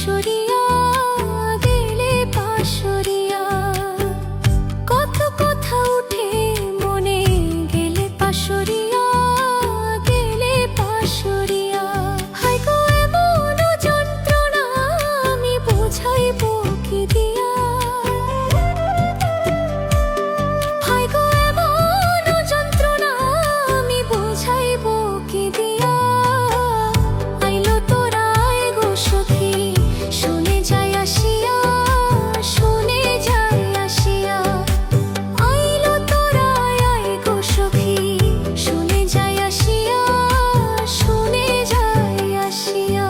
পাশরিয়া গেলে পাশরিয়া কত কথা উঠে মনে গেলে পাশরিয়া গেলে পাশরিয়া হায় গো এমন যন্ত্রণা আমি বুঝাইব কি দিয়া হায় গো এমন যন্ত্রণা আমি বুঝাইব কি দিয়া আইলো তোরা গো সখী শুনে যায় আসিয়া শুনে যায় আসিয়া আইলো তোরা গো সখী শুনে যায় আসিয়া শুনে যায় আসিয়া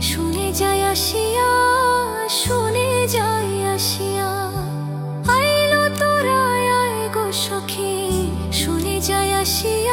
শুনে যায় আসিয়া শুনে যায় আসিয়া আইলো তোরা গো সখী শুনে যায় আসিয়া